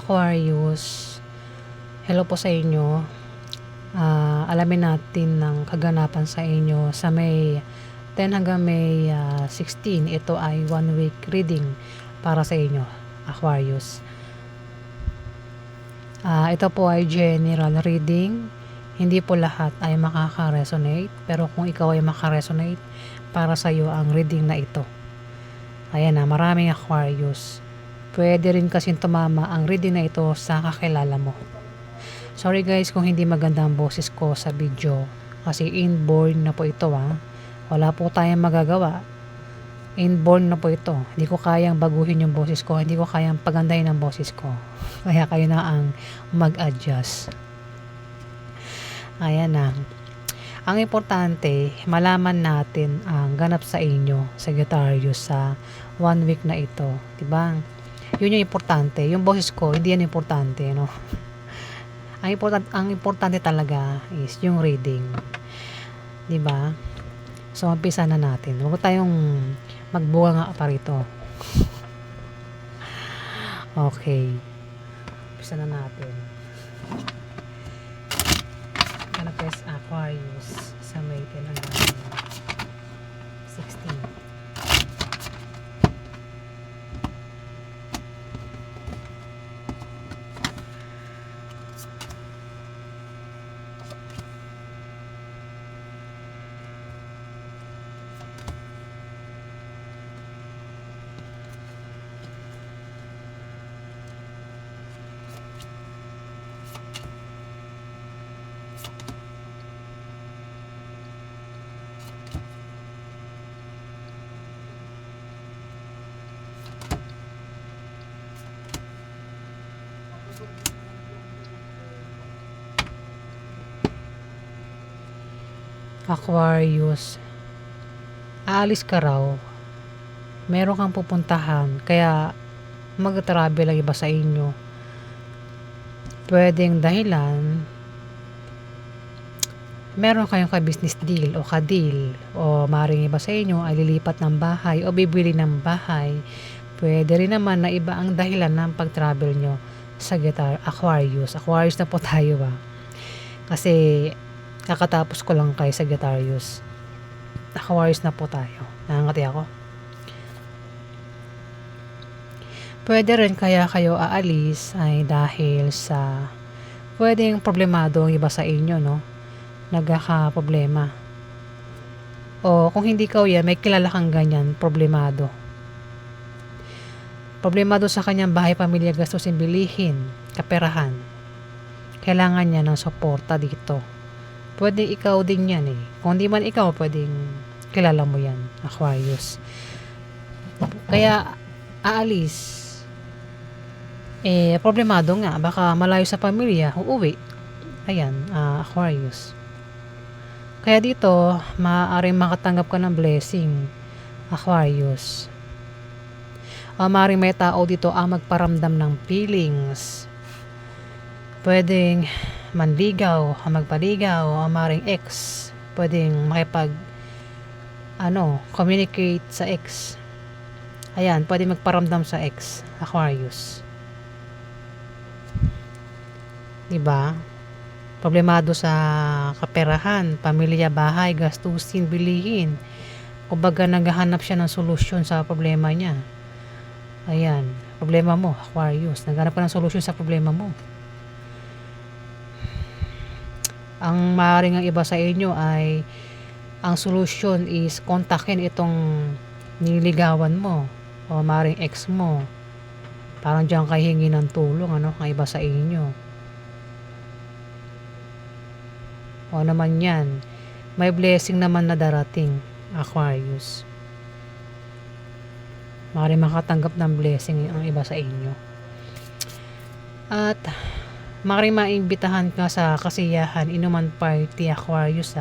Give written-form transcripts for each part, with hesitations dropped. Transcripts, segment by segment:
Aquarius, hello po sa inyo. Alamin natin ng kaganapan sa inyo sa May 10 hanggang May 16. Ito ay 1 week reading para sa inyo, Aquarius. Ito po ay general reading. Hindi po lahat ay makaka-resonate, pero kung ikaw ay makaresonate, para sa iyo ang reading na ito. Ayan na, maraming Aquarius. Pwede rin kasi tumama ang reading na ito sa kakilala mo. Sorry guys kung hindi maganda ang boses ko sa video, kasi inborn na po ito Wala po tayong magagawa. Inborn na po ito. Hindi ko kayang baguhin yung boses ko, hindi ko kayang pagandahin ang boses ko. Kaya kayo na ang mag-adjust. Ayan na. Ang importante, malaman natin ang ganap sa inyo, Sagittarius, sa 1 week na ito. Diba? Yun yung importante. Yung boses ko, hindi yan importante, no? Ang importante talaga is yung reading. Diba? So, umpisa na natin. Huwag tayong magbuga nga pa rito. Okay. Umpisa na natin. Manifest Aquarius sa May 10 hanggang 16. Aquarius, aalis ka raw, meron kang pupuntahan, kaya mag-travel ang iba sa inyo. Pwedeng dahilan, meron kayong ka-business deal o ka-deal, o maring iba sa inyo ay lilipat ng bahay o bibili ng bahay. Pwede rin naman na iba ang dahilan ng pag-travel nyo sa Aquarius. Aquarius na po tayo kasi kakatapos ko lang kay Sagittarius. Aquarius na po tayo. Nangangati ako. Pwede rin kaya kayo aalis ay dahil sa pwedeng problemado ang iba sa inyo, no? Nagkaka-problema. O kung hindi ka yan, may kilala kang ganyan, problemado. Problemado sa kanyang bahay, pamilya, gastusin, bilihin, kaperahan. Kailangan niya ng suporta dito. Pwede ikaw din yan Kung di man ikaw, pwedeng kilala mo yan, Aquarius. Kaya, aalis. Problemado nga. Baka malayo sa pamilya, uuwi. Ayan, Aquarius. Kaya dito, maaaring makatanggap ka ng blessing, Aquarius. Maaaring may tao dito ang magparamdam ng feelings. Pwedeng manligaw, magpaligaw, o maring ex, pwedeng makipag communicate sa ex. Ayan, pwedeng magparamdam sa ex, Aquarius. Diba? Problemado sa kaperahan, pamilya, bahay, gastusin, bilihin. Kumbaga naghahanap siya ng solusyon sa problema niya. Ayan, problema mo, Aquarius. Naghanap ka ng solusyon sa problema mo. Ang maaaring ang iba sa inyo ay ang solusyon is kontakin itong nililigawan mo o maaaring ex mo. Parang diyan kayo hingi ng tulong ang iba sa inyo. O naman yan, may blessing naman na darating, Aquarius. Maaaring makatanggap ng blessing ang iba sa inyo. At maaaring maimbitahan ka sa kasiyahan, inuman party, Aquarius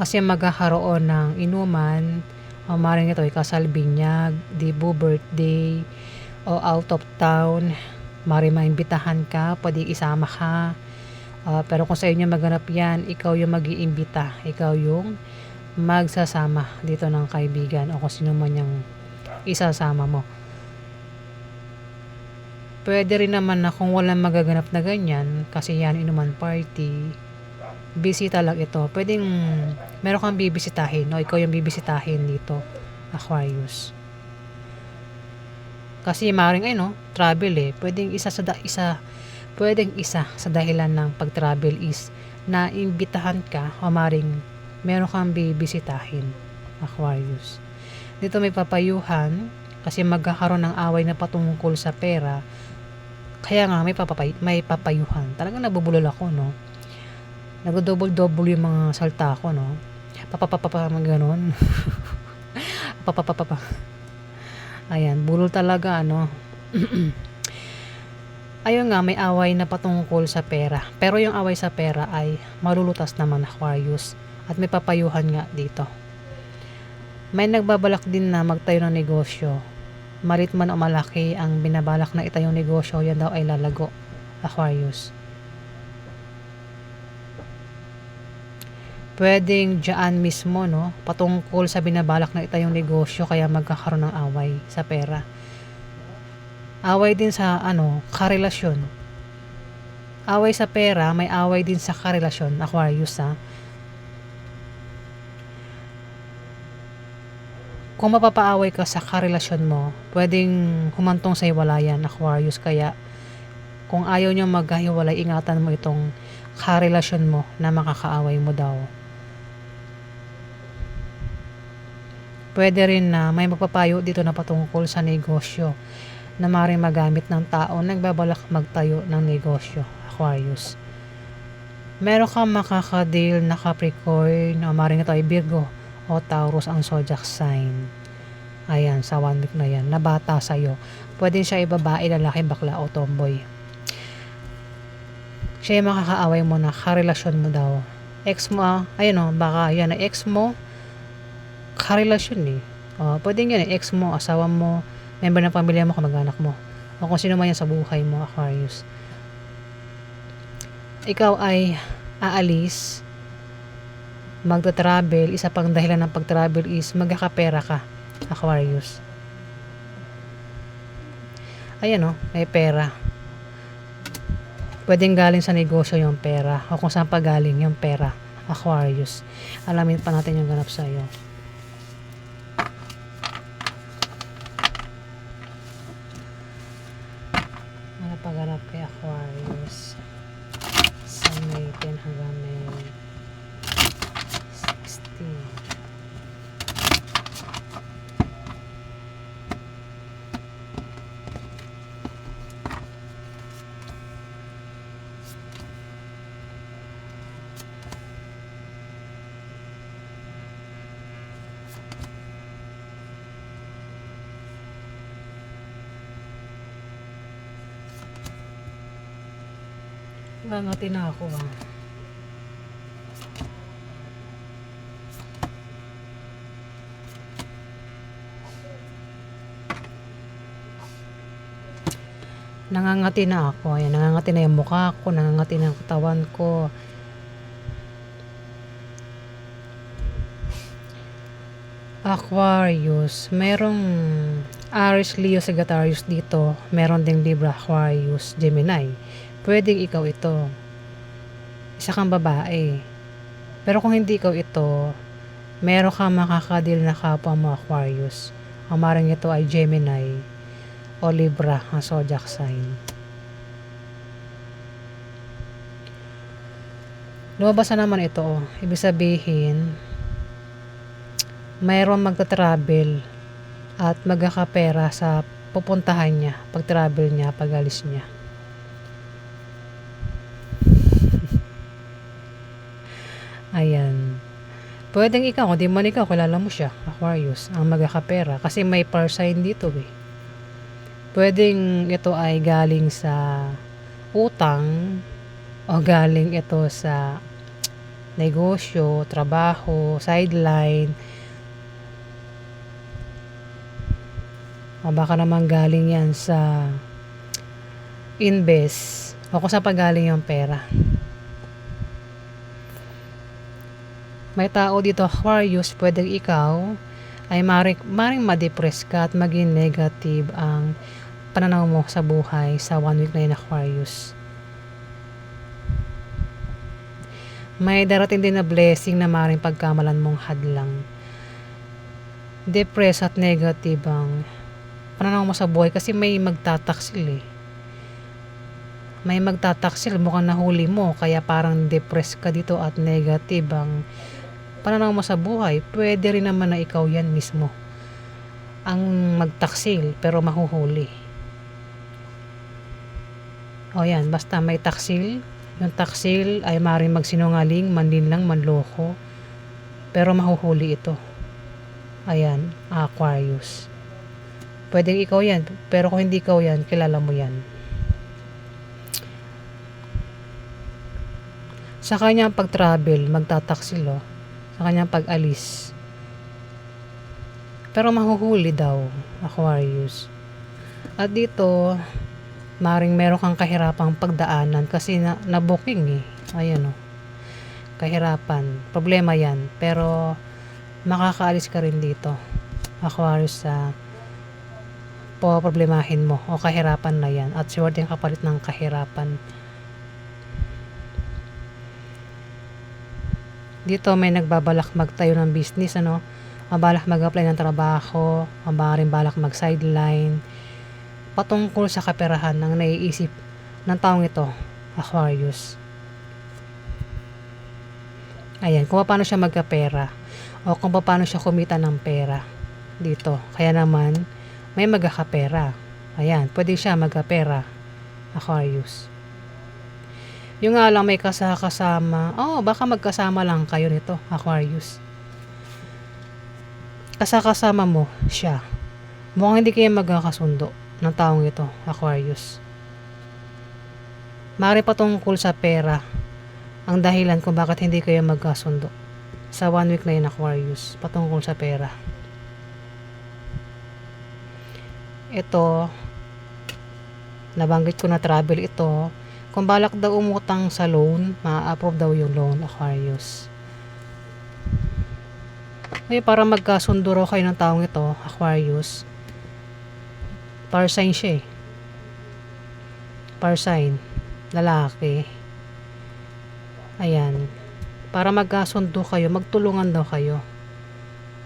kasi magkakaroon ng inuman, o maaaring ito ay kasal, binyag, debut, birthday, o out of town. Maaaring maimbitahan ka, pwede isama ka. Pero kung sa inyo maganap yan, ikaw yung mag-iimbita, ikaw yung magsasama dito ng kaibigan o kung sino man yung isasama mo. Pwede rin naman na kung walang magaganap na ganyan, kasi yan inuman party, bisita lang ito. Pwedeng meron kang bibisitahin o ikaw yung bibisitahin dito, Aquarius. Kasi maring travel Pwedeng isa sa dahilan ng pag-travel is na imbitahan ka o maring meron kang bibisitahin, Aquarius. Dito may papayuhan kasi magkakaroon ng away na patungkol sa pera. Kaya nga may papayuhan. Talagang nabubulol ako, no? Nagdo-double yung mga salta ko, no? Ganon. Papapapapa. Ayan, bulol talaga, Ayun nga, may away na patungkol sa pera. Pero yung away sa pera ay malulutas naman, Aquarius. At may papayuhan nga dito. May nagbabalak din na magtayo ng negosyo. Malit man o malaki ang binabalak na itayong negosyo, yan daw ay lalago, Aquarius. Pwedeng dyan mismo, no? Patungkol sa binabalak na itayong negosyo, kaya magkakaroon ng away sa pera. Away din sa karelasyon. Away sa pera, may away din sa karelasyon, Aquarius, ha. Kung mapapaaway ka sa karelasyon mo, pwedeng humantong sa hiwalayan, Aquarius. Kaya kung ayaw nyo maghiwalay, ingatan mo itong karelasyon mo na makakaaway mo daw. Pwede rin na may magpapayo dito na patungkol sa negosyo na maaaring magamit ng tao nagbabalak magtayo ng negosyo, Aquarius. Meron kang makakadeal na Capricorn o maaaring ito ay Virgo o Taurus ang zodiac sign. Ayan, sa 1 week na yan, na bata sa'yo. Pwede siya babae, lalaki, bakla o tomboy. Siya yung makakaaway mo na karelasyon mo daw. Ex mo, baka yan na ex mo, karelasyon pwede yan ex mo, asawa mo, member ng pamilya mo, kamag-anak mo, o kung sino man yan sa buhay mo, Aquarius. Ikaw ay aalis, magta-travel. Isa pang dahilan ng pag-travel is magkakapera ka, Aquarius. Ayan may pera. Pwedeng galing sa negosyo yung pera o kung saan pa galing yung pera, Aquarius. Alamin pa natin yung ganap sa'yo. Ano pa ganap kay Aquarius sa May 10 hanggang May 16? Ngangati na ako Nangangati na ako. Ayan, nangangati na yung mukha ko, nangangati na yung katawan ko. Aquarius, merong Aries, Leo, Sagittarius dito. Meron ding Libra, Aquarius, Gemini. Pwedeng ikaw ito. Isa kang babae. Pero kung hindi ikaw ito, meron kang makakadil na kapwa mo, Aquarius. Ang maring ito ay Gemini o Libra, ang zodiac sign. Lumabas na naman ito. Ibig sabihin, mayroon magta-travel at magkakapera sa pupuntahan niya, pag-travel niya, pag-alis niya. Ayan. Pwedeng ikaw, kung di man ikaw, kilala mo siya, Aquarius, ang magkakapera. Kasi may par sign dito Pwedeng ito ay galing sa utang o galing ito sa negosyo, trabaho, sideline. O baka naman galing yan sa invest o kung saan pa galing yung pera. May tao dito, Aquarius, pwedeng ikaw ay maring ma-depress ka at maging negative ang pananaw mo sa buhay sa 1 week na yun, Aquarius. May darating din na blessing na maaaring pagkamalan mong hadlang. Depressed at negative ang pananaw mo sa buhay kasi may magtataksil eh. May magtataksil, mukhang nahuli mo, kaya parang depressed ka dito at negative ang pananaw mo sa buhay. Pwede rin naman na ikaw yan mismo ang magtaksil pero mahuhuli. O yan, basta may taksil. Yung taksil ay maaaring magsinungaling, manlinlang, manloko, pero mahuhuli ito. Ayan, Aquarius. Pwedeng ikaw yan, pero kung hindi ikaw yan, kilala mo yan. Sa kanyang pag-travel, magtataksil oh. Sa kanyang pag-alis. Pero mahuhuli daw, Aquarius. At dito, maring meron kang kahirapang pagdaanan kasi na-booking eh. Ayan oh. Kahirapan. Problema yan. Pero makakaalis ka rin dito, Aquarius, sa problemahin mo o kahirapan na yan. At swerte yung kapalit ng kahirapan. Dito may nagbabalak magtayo ng business, ano? Mabalak mag-apply ng trabaho, maaaring balak mag-sideline. Patungkol sa kaperahan ng naiisip ng taong ito, Aquarius. Ayan, kung paano siya magkapera o kung paano siya kumita ng pera dito. Kaya naman, may magkakapera. Ayan, pwede siya magkapera, Aquarius. Yung nga lang may kasama, baka magkasama lang kayo nito, Aquarius. Kasama mo siya. Mukhang hindi kayo magkakasundo ng taong ito, Aquarius. Maaari patungkol sa pera ang dahilan kung bakit hindi kayo magkasundo sa 1 week na yun, Aquarius, patungkol sa pera. Ito, nabanggit ko na travel ito. Kung balak daw umutang sa loan, ma-approve daw yung loan, Aquarius. Ngayon, para magkasundo raw kayo ng taong ito, Aquarius, fire sign siya eh. Fire sign, lalaki. Ayan. Para magkasundo kayo, magtulungan daw kayo.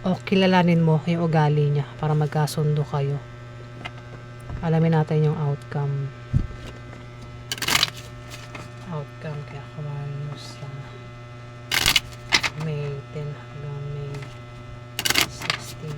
O kilalanin mo yung ugali niya para magkasundo kayo. Alamin natin yung outcome. Outcome kaya Aquarius sa May 10 hanggang May 16.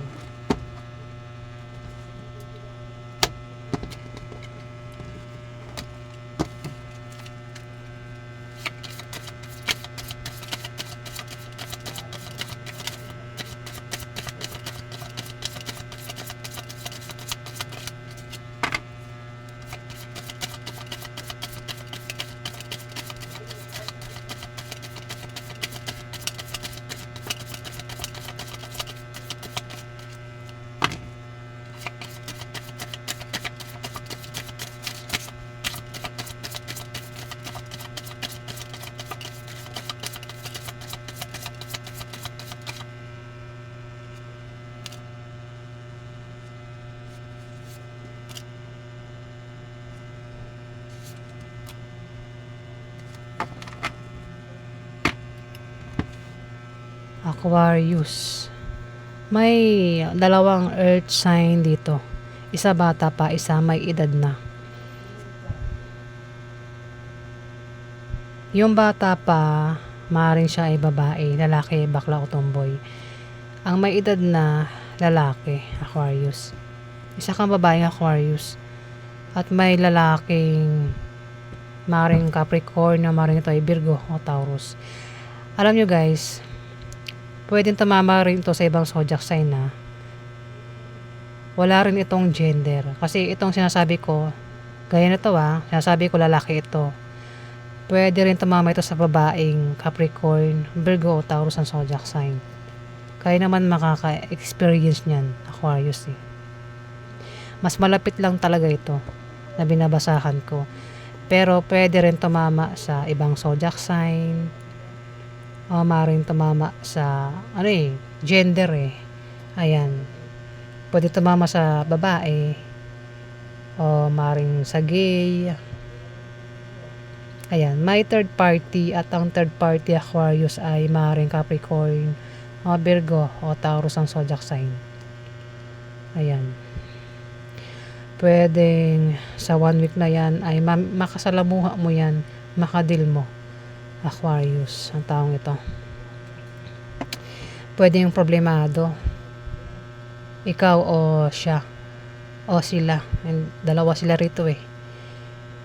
Aquarius. May dalawang earth sign dito. Isa bata pa, isa may edad na. Yung bata pa, maaaring siya ay babae, lalaki, bakla o tomboy. Ang may edad na lalaki, Aquarius. Isa kang babaeng Aquarius. At may lalaking maaaring Capricorn, na maaaring ito ay Virgo o Taurus. Alam nyo guys, pwedeng tumama rin ito sa ibang zodiac sign na wala rin itong gender. Kasi itong sinasabi ko, gaya nito sinasabi ko lalaki ito. Pwede rin tumama ito sa babaeng Capricorn, Virgo o Taurus ang zodiac sign. Kaya naman makaka-experience niyan, Aquarius eh. Mas malapit lang talaga ito na binabasahan ko. Pero pwede rin tumama sa ibang zodiac sign, o maaaring tumama sa gender eh. Ayan, pwede tumama sa babae, o maring sa gay. Ayan, may third party at ang third party Aquarius ay maring Capricorn o Virgo o Taurus ang zodiac sign. Ayan. Pwedeng sa 1 week na yan ay makasalamuha mo yan, makadil mo, Aquarius, ang taong ito. Pwedeng problemado, ikaw o siya, o sila, dalawa sila rito eh.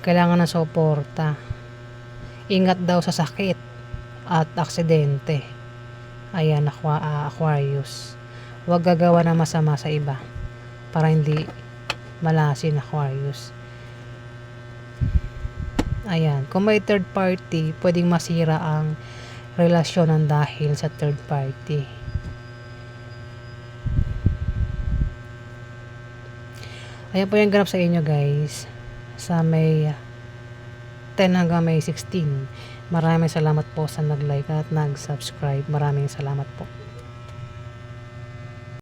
Kailangan ng suporta. Ingat daw sa sakit at aksidente. Ayan, Aquarius. Huwag gagawa ng masama sa iba para hindi malasin, Aquarius. Ayan, kung may third party, pwedeng masira ang relasyon ng dahil sa third party. Ayan po yung ganap sa inyo, guys, sa May 10 hanggang May 16. Maraming salamat po sa nag-like at nag-subscribe. Maraming salamat po.